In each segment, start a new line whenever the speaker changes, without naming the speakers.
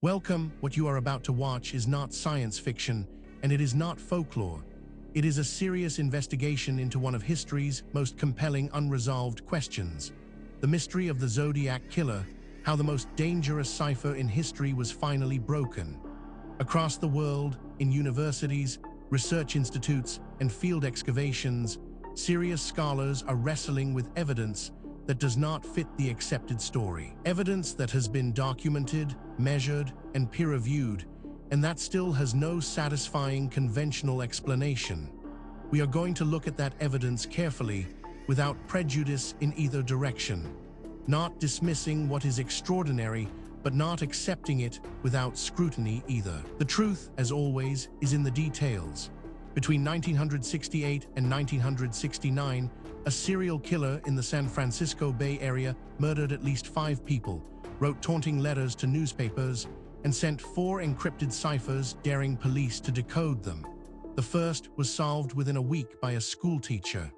Welcome. What you are about to watch is not science fiction, and it is not folklore. It is a serious investigation into one of history's most compelling unresolved questions: the mystery of the Zodiac Killer, how the most dangerous cipher in history was finally broken. Across the world, in universities, research institutes, and field excavations, serious scholars are wrestling with evidence that does not fit the accepted story. Evidence that has been documented, measured, and peer-reviewed, and that still has no satisfying conventional explanation. We are going to look at that evidence carefully, without prejudice in either direction. Not dismissing what is extraordinary, but not accepting it without scrutiny either. The truth, as always, is in the details. Between 1968 and 1969, a serial killer in the San Francisco Bay Area murdered at least 5 people, wrote taunting letters to newspapers, and sent 4 encrypted ciphers, daring police to decode them. The first was solved within a week by a schoolteacher.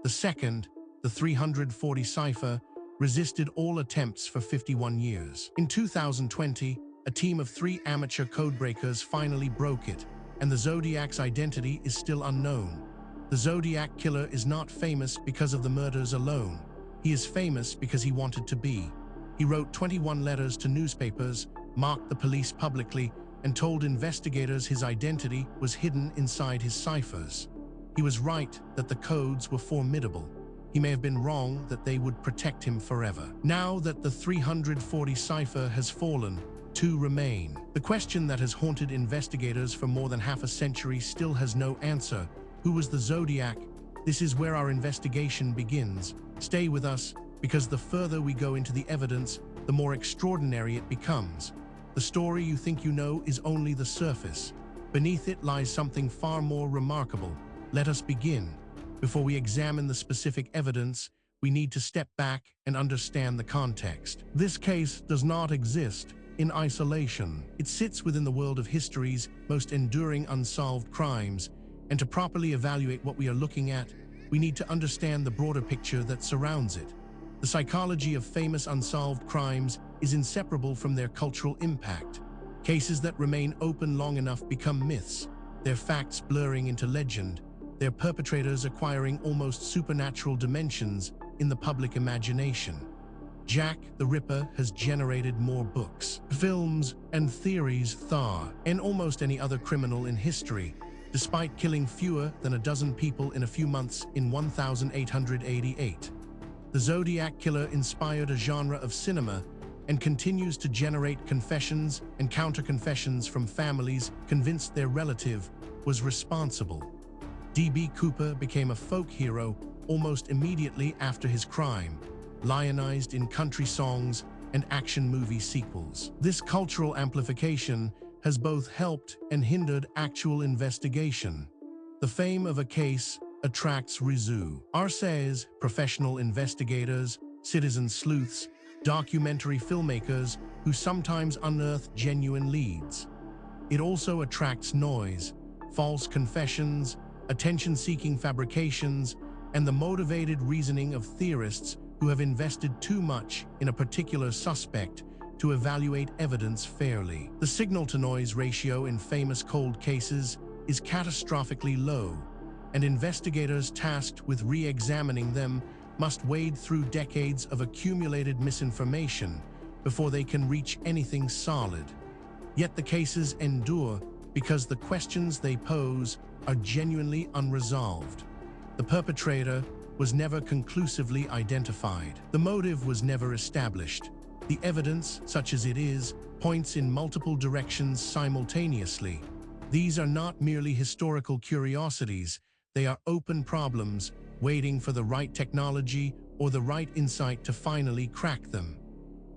The second, the 340 cipher, resisted all attempts for 51 years. In 2020, a team of 3 amateur codebreakers finally broke it, and the Zodiac's identity is still unknown. The Zodiac Killer is not famous because of the murders alone. He is famous because he wanted to be. He wrote 21 letters to newspapers, mocked the police publicly, and told investigators his identity was hidden inside his ciphers. He was right that the codes were formidable. He may have been wrong that they would protect him forever. Now that the 340 cipher has fallen, 2 remain. The question that has haunted investigators for more than half a century still has no answer. Who was the Zodiac? This is where our investigation begins. Stay with us, because the further we go into the evidence, the more extraordinary it becomes. The story you think you know is only the surface. Beneath it lies something far more remarkable. Let us begin. Before we examine the specific evidence, we need to step back and understand the context. This case does not exist in isolation. It sits within the world of history's most enduring unsolved crimes, and to properly evaluate what we are looking at, we need to understand the broader picture that surrounds it. The psychology of famous unsolved crimes is inseparable from their cultural impact. Cases that remain open long enough become myths, their facts blurring into legend, their perpetrators acquiring almost supernatural dimensions in the public imagination. Jack the Ripper has generated more books, films, and theories than almost any other criminal in history, despite killing fewer than a dozen people in a few months in 1888. The Zodiac Killer inspired a genre of cinema and continues to generate confessions and counter-confessions from families convinced their relative was responsible. D.B. Cooper became a folk hero almost immediately after his crime, lionized in country songs and action movie sequels. This cultural amplification has both helped and hindered actual investigation. The fame of a case attracts researchers, professional investigators, citizen sleuths, documentary filmmakers who sometimes unearth genuine leads. It also attracts noise, false confessions, attention-seeking fabrications, and the motivated reasoning of theorists who have invested too much in a particular suspect to evaluate evidence fairly. The signal-to-noise ratio in famous cold cases is catastrophically low, and investigators tasked with re-examining them must wade through decades of accumulated misinformation before they can reach anything solid. Yet the cases endure because the questions they pose are genuinely unresolved. The perpetrator was never conclusively identified. The motive was never established. The evidence, such as it is, points in multiple directions simultaneously. These are not merely historical curiosities, they are open problems, waiting for the right technology or the right insight to finally crack them.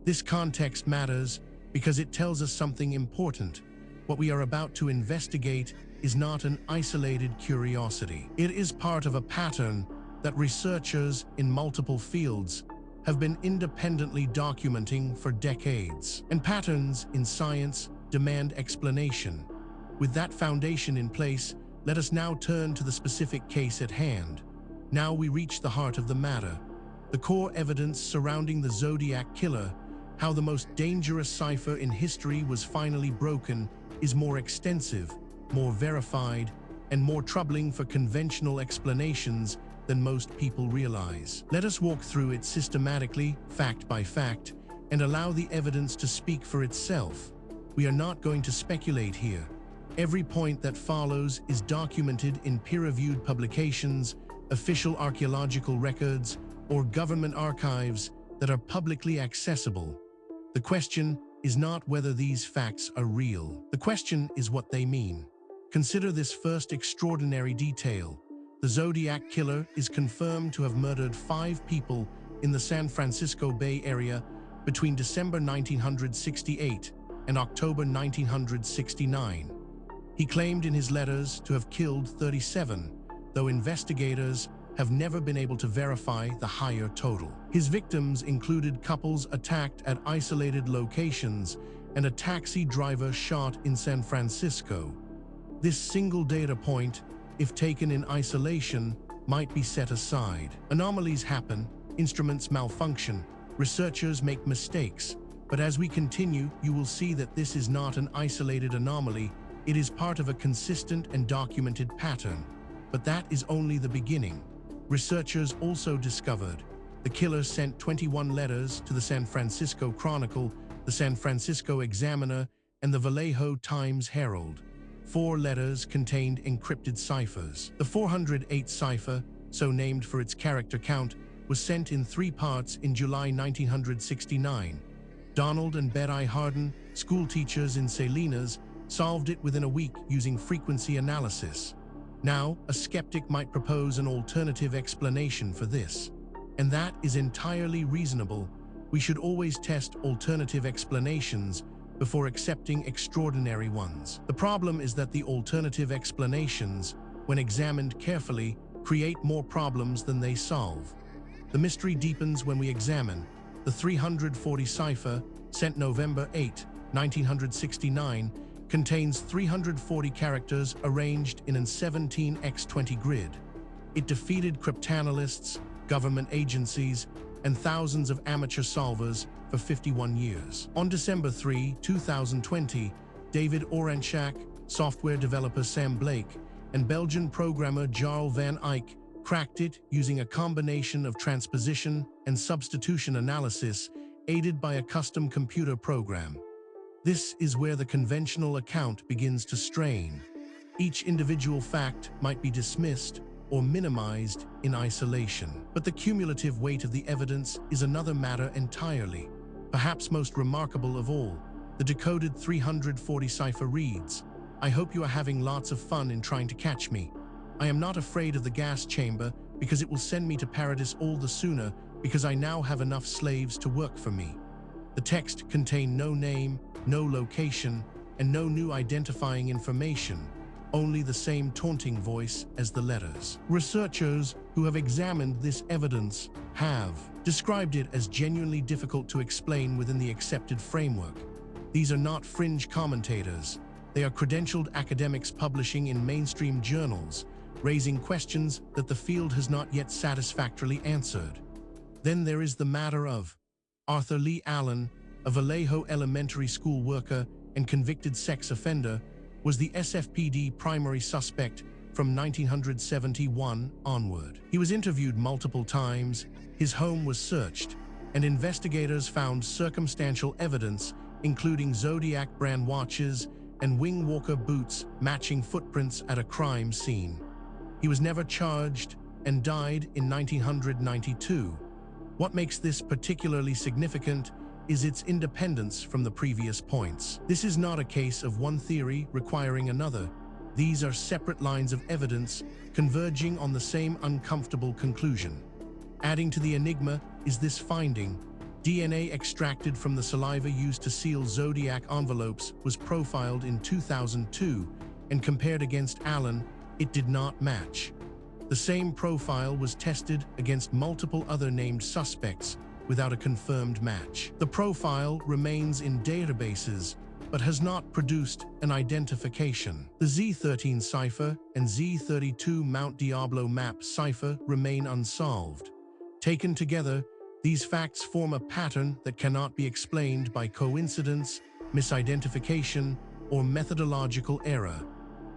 This context matters because it tells us something important. What we are about to investigate is not an isolated curiosity. It is part of a pattern that researchers in multiple fields have been independently documenting for decades. And patterns in science demand explanation. With that foundation in place, let us now turn to the specific case at hand. Now we reach the heart of the matter, the core evidence surrounding the Zodiac Killer, How the most dangerous cipher in history was finally broken is more extensive, more verified, and more troubling for conventional explanations than most people realize. Let us walk through it systematically, fact by fact, and allow the evidence to speak for itself. We are not going to speculate here. Every point that follows is documented in peer-reviewed publications, official archaeological records, or government archives that are publicly accessible. The question is not whether these facts are real. The question is what they mean. Consider this first extraordinary detail. The Zodiac Killer is confirmed to have murdered 5 people in the San Francisco Bay Area between December 1968 and October 1969. He claimed in his letters to have killed 37, though investigators have never been able to verify the higher total. His victims included couples attacked at isolated locations and a taxi driver shot in San Francisco. This single data point, if taken in isolation, might be set aside. Anomalies happen, instruments malfunction, researchers make mistakes, but as we continue, you will see that this is not an isolated anomaly, it is part of a consistent and documented pattern. But that is only the beginning. Researchers also discovered the killer sent 21 letters to the San Francisco Chronicle, the San Francisco Examiner, and the Vallejo Times-Herald. 4 letters contained encrypted ciphers. The 408 cipher, so named for its character count, was sent in 3 parts in July 1969. Donald and Betty Harden, schoolteachers in Salinas, solved it within a week using frequency analysis. Now, a skeptic might propose an alternative explanation for this. And that is entirely reasonable. We should always test alternative explanations before accepting extraordinary ones. The problem is that the alternative explanations, when examined carefully, create more problems than they solve. The mystery deepens when we examine the 340 cipher, sent November 8, 1969, contains 340 characters arranged in an 17x20 grid. It defeated cryptanalysts, government agencies, and thousands of amateur solvers for 51 years. On December 3, 2020, David Oranchak, software developer Sam Blake, and Belgian programmer Jarl van Eyck cracked it using a combination of transposition and substitution analysis aided by a custom computer program. This is where the conventional account begins to strain. Each individual fact might be dismissed or minimized in isolation. But the cumulative weight of the evidence is another matter entirely. Perhaps most remarkable of all, the decoded 340 cipher reads, "I hope you are having lots of fun in trying to catch me. I am not afraid of the gas chamber because it will send me to paradise all the sooner because I now have enough slaves to work for me." The text contained no name, no location, and no new identifying information, only the same taunting voice as the letters. Researchers who have examined this evidence have described it as genuinely difficult to explain within the accepted framework. These are not fringe commentators. They are credentialed academics publishing in mainstream journals, raising questions that the field has not yet satisfactorily answered. Then there is the matter of Arthur Lee Allen, a Vallejo elementary school worker and convicted sex offender, was the SFPD primary suspect from 1971 onward. He was interviewed multiple times, his home was searched, and investigators found circumstantial evidence, including Zodiac brand watches and Wing Walker boots matching footprints at a crime scene. He was never charged and died in 1992. What makes this particularly significant is its independence from the previous points. This is not a case of one theory requiring another. These are separate lines of evidence converging on the same uncomfortable conclusion. Adding to the enigma is this finding: DNA extracted from the saliva used to seal Zodiac envelopes was profiled in 2002, and compared against Allen, it did not match. The same profile was tested against multiple other named suspects without a confirmed match. The profile remains in databases, but has not produced an identification. The Z13 cipher and Z32 Mount Diablo map cipher remain unsolved. Taken together, These facts form a pattern that cannot be explained by coincidence, misidentification, or methodological error.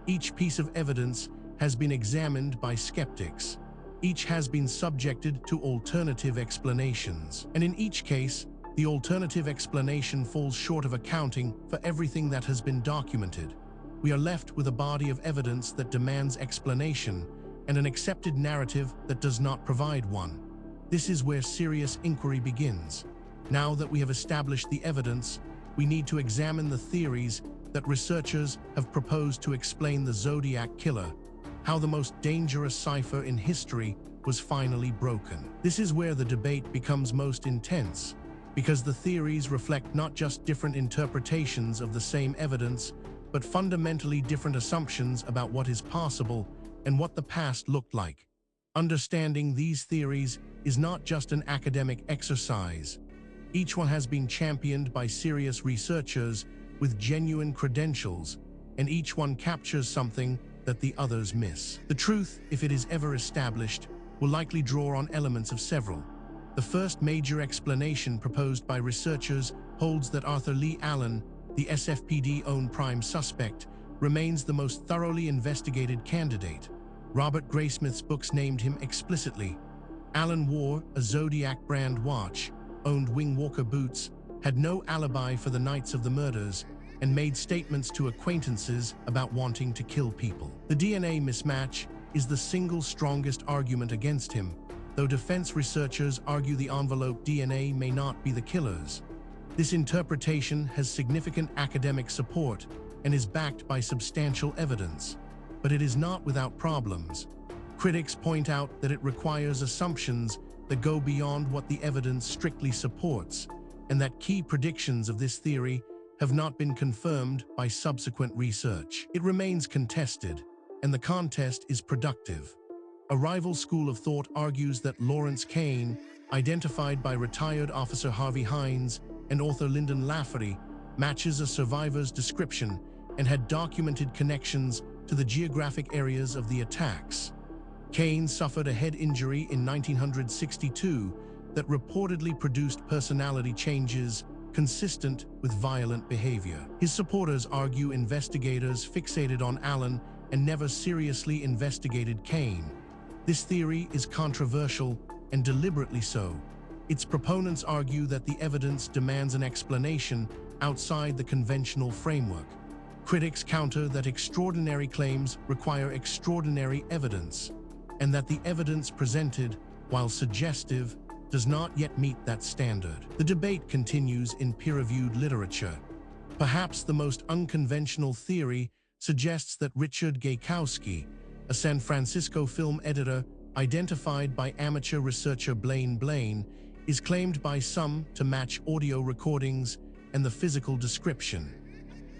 Each piece of evidence has been examined by skeptics. Each has been subjected to alternative explanations. And in each case, the alternative explanation falls short of accounting for everything that has been documented. We are left with a body of evidence that demands explanation and an accepted narrative that does not provide one. This is where serious inquiry begins. Now that we have established the evidence, we need to examine the theories that researchers have proposed to explain the Zodiac Killer, how the most dangerous cipher in history was finally broken. This is where the debate becomes most intense, because the theories reflect not just different interpretations of the same evidence, but fundamentally different assumptions about what is possible and what the past looked like. Understanding these theories is not just an academic exercise. Each one has been championed by serious researchers with genuine credentials, and each one captures something that the others miss. The truth, if it is ever established, will likely draw on elements of several. The first major explanation proposed by researchers holds that Arthur Lee Allen, the SFPD-owned prime suspect, remains the most thoroughly investigated candidate. Robert Graysmith's books named him explicitly. Allen wore a Zodiac brand watch, owned Wing Walker boots, had no alibi for the nights of the murders, and made statements to acquaintances about wanting to kill people. The DNA mismatch is the single strongest argument against him, though defense researchers argue the envelope DNA may not be the killer's. This interpretation has significant academic support and is backed by substantial evidence, but it is not without problems. Critics point out that it requires assumptions that go beyond what the evidence strictly supports, and that key predictions of this theory have not been confirmed by subsequent research. It remains contested, and the contest is productive. A rival school of thought argues that Lawrence Kane, identified by retired Officer Harvey Hines and author Lyndon Lafferty, matches a survivor's description and had documented connections to the geographic areas of the attacks. Kane suffered a head injury in 1962 that reportedly produced personality changes consistent with violent behavior. His supporters argue investigators fixated on Allen and never seriously investigated Kane. This theory is controversial and deliberately so. Its proponents argue that the evidence demands an explanation outside the conventional framework. Critics counter that extraordinary claims require extraordinary evidence, and that the evidence presented, while suggestive, does not yet meet that standard. The debate continues in peer-reviewed literature. Perhaps the most unconventional theory suggests that Richard Gaykowski, a San Francisco film editor identified by amateur researcher Blaine Blaine, is claimed by some to match audio recordings and the physical description.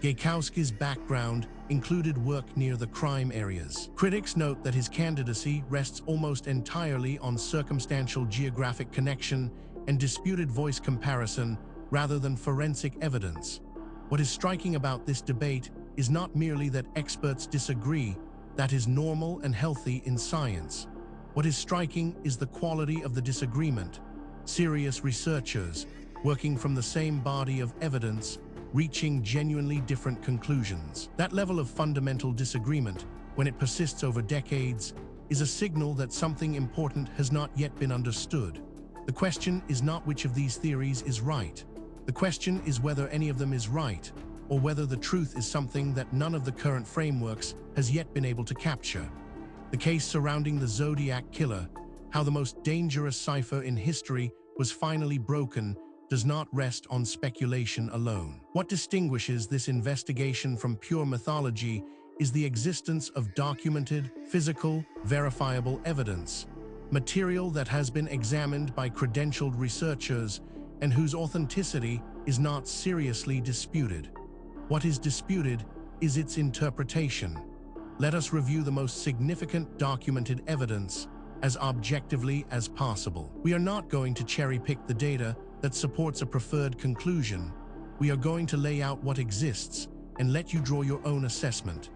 Gaykowski's background included work near the crime areas. Critics note that his candidacy rests almost entirely on circumstantial geographic connection and disputed voice comparison rather than forensic evidence. What is striking about this debate is not merely that experts disagree. That is normal and healthy in science. What is striking is the quality of the disagreement. Serious researchers, working from the same body of evidence, reaching genuinely different conclusions. That level of fundamental disagreement, when it persists over decades, is a signal that something important has not yet been understood. The question is not which of these theories is right. The question is whether any of them is right, or whether the truth is something that none of the current frameworks has yet been able to capture. The case surrounding the Zodiac Killer, how the most dangerous cipher in history was finally broken, does not rest on speculation alone. What distinguishes this investigation from pure mythology is the existence of documented, physical, verifiable evidence, material that has been examined by credentialed researchers and whose authenticity is not seriously disputed. What is disputed is its interpretation. Let us review the most significant documented evidence as objectively as possible. We are not going to cherry-pick the data that supports a preferred conclusion. We are going to lay out what exists and let you draw your own assessment.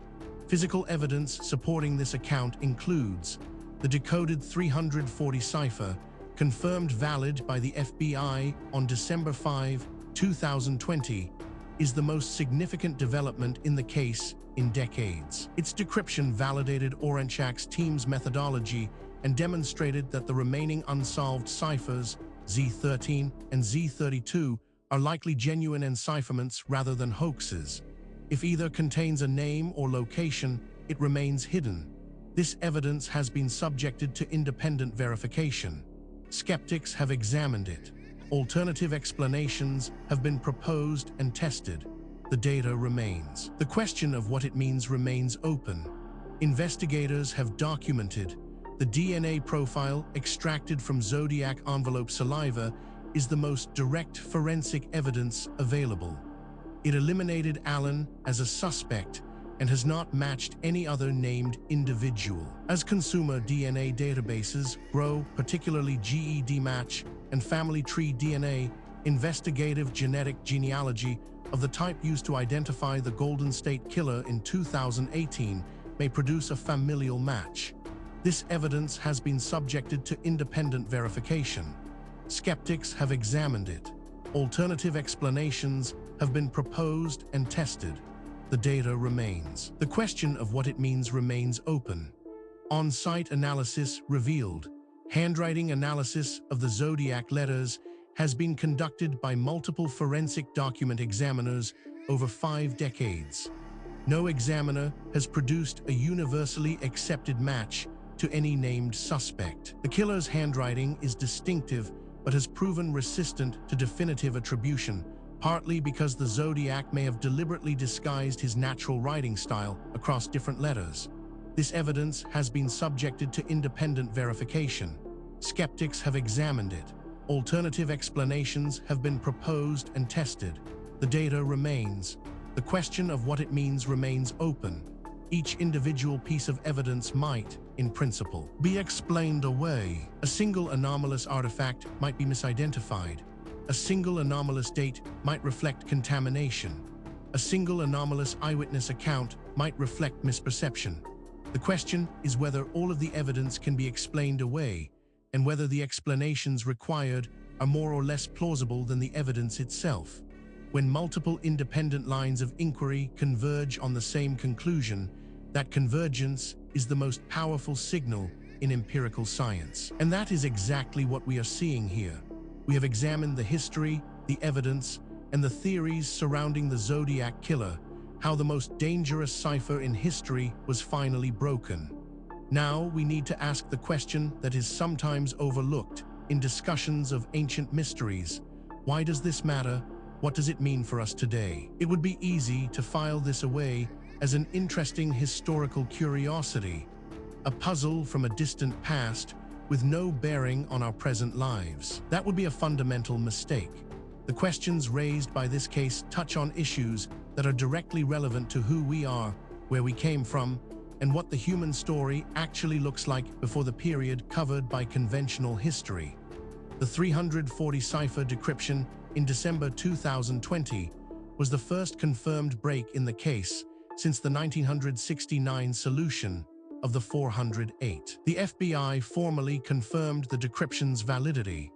Physical evidence supporting this account includes the decoded 340 cipher, confirmed valid by the FBI on December 5, 2020, is the most significant development in the case in decades. Its decryption validated Oranchak's team's methodology and demonstrated that the remaining unsolved ciphers, Z13 and Z32, are likely genuine encipherments rather than hoaxes. If either contains a name or location, it remains hidden. This evidence has been subjected to independent verification. Skeptics have examined it. Alternative explanations have been proposed and tested. The data remains. The question of what it means remains open. Investigators have documented the DNA profile extracted from Zodiac envelope saliva is the most direct forensic evidence available. It eliminated Allen as a suspect and has not matched any other named individual. As consumer DNA databases grow, particularly GEDmatch and Family Tree DNA, investigative genetic genealogy of the type used to identify the Golden State Killer in 2018 may produce a familial match. This evidence has been subjected to independent verification. Skeptics have examined it. Alternative explanations have been proposed and tested. The data remains. The question of what it means remains open. On-site analysis revealed. Handwriting analysis of the Zodiac letters has been conducted by multiple forensic document examiners over 5 decades. No examiner has produced a universally accepted match to any named suspect. The killer's handwriting is distinctive but has proven resistant to definitive attribution, partly because the Zodiac may have deliberately disguised his natural writing style across different letters. This evidence has been subjected to independent verification. Skeptics have examined it. Alternative explanations have been proposed and tested. The data remains. The question of what it means remains open. Each individual piece of evidence might, in principle, be explained away. A single anomalous artifact might be misidentified. A single anomalous date might reflect contamination. A single anomalous eyewitness account might reflect misperception. The question is whether all of the evidence can be explained away, and whether the explanations required are more or less plausible than the evidence itself. When multiple independent lines of inquiry converge on the same conclusion, that convergence is the most powerful signal in empirical science. And that is exactly what we are seeing here. We have examined the history, the evidence, and the theories surrounding the Zodiac Killer, how the most dangerous cipher in history was finally broken. Now we need to ask the question that is sometimes overlooked in discussions of ancient mysteries. Why does this matter? What does it mean for us today? It would be easy to file this away as an interesting historical curiosity, a puzzle from a distant past with no bearing on our present lives. That would be a fundamental mistake. The questions raised by this case touch on issues that are directly relevant to who we are, where we came from, and what the human story actually looks like before the period covered by conventional history. The 340 cipher decryption in December 2020 was the first confirmed break in the case since the 1969 solution of the 408. The FBI formally confirmed the decryption's validity.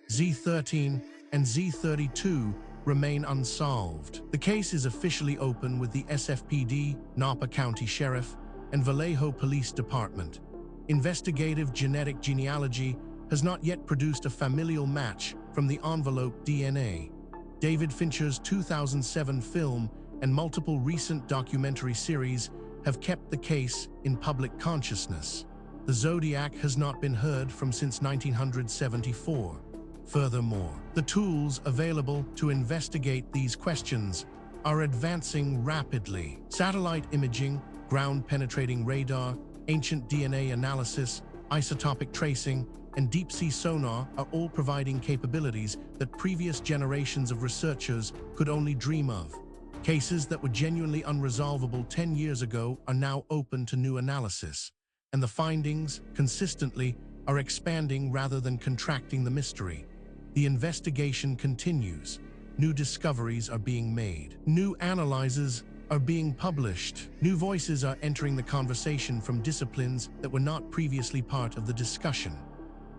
Z13 and Z32 remain unsolved. The case is officially open with the SFPD, Napa County Sheriff, and Vallejo Police Department. Investigative genetic genealogy has not yet produced a familial match from the envelope DNA. David Fincher's 2007 film and multiple recent documentary series have kept the case in public consciousness. The Zodiac has not been heard from since 1974. Furthermore, the tools available to investigate these questions are advancing rapidly. Satellite imaging, ground-penetrating radar, ancient DNA analysis, isotopic tracing, and deep-sea sonar are all providing capabilities that previous generations of researchers could only dream of. Cases that were genuinely unresolvable 10 years ago are now open to new analysis, and the findings, consistently, are expanding rather than contracting the mystery. The investigation continues. New discoveries are being made. New analyses are being published. New voices are entering the conversation from disciplines that were not previously part of the discussion.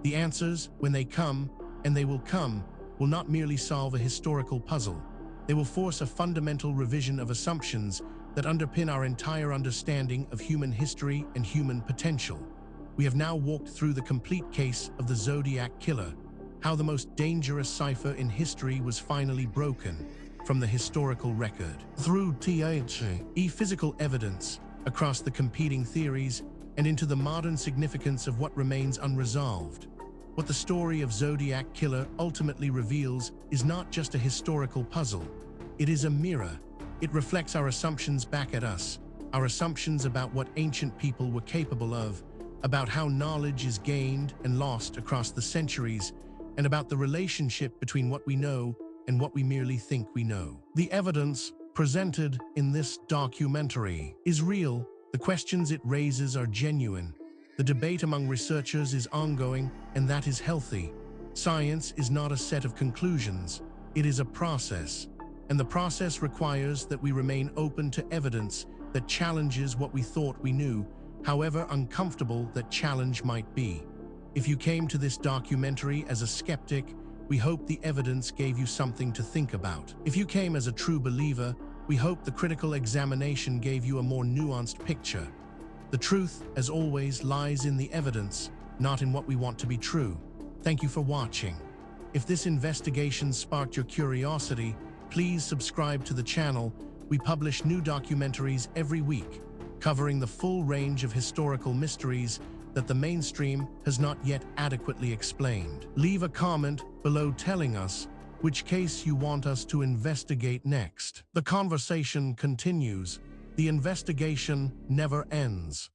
The answers, when they come, and they will come, will not merely solve a historical puzzle. They will force a fundamental revision of assumptions that underpin our entire understanding of human history and human potential. We have now walked through the complete case of the Zodiac Killer, how the most dangerous cipher in history was finally broken from the historical record. Through physical evidence, across the competing theories, and into the modern significance of what remains unresolved. What the story of Zodiac Killer ultimately reveals is not just a historical puzzle. It is a mirror. It reflects our assumptions back at us, our assumptions about what ancient people were capable of, about how knowledge is gained and lost across the centuries, and about the relationship between what we know and what we merely think we know. The evidence presented in this documentary is real. The questions it raises are genuine. The debate among researchers is ongoing, and that is healthy. Science is not a set of conclusions. It is a process. And the process requires that we remain open to evidence that challenges what we thought we knew, however uncomfortable that challenge might be. If you came to this documentary as a skeptic, we hope the evidence gave you something to think about. If you came as a true believer, we hope the critical examination gave you a more nuanced picture. The truth, as always, lies in the evidence, not in what we want to be true. Thank you for watching. If this investigation sparked your curiosity, please subscribe to the channel. We publish new documentaries every week, covering the full range of historical mysteries that the mainstream has not yet adequately explained. Leave a comment below telling us which case you want us to investigate next. The conversation continues. The investigation never ends.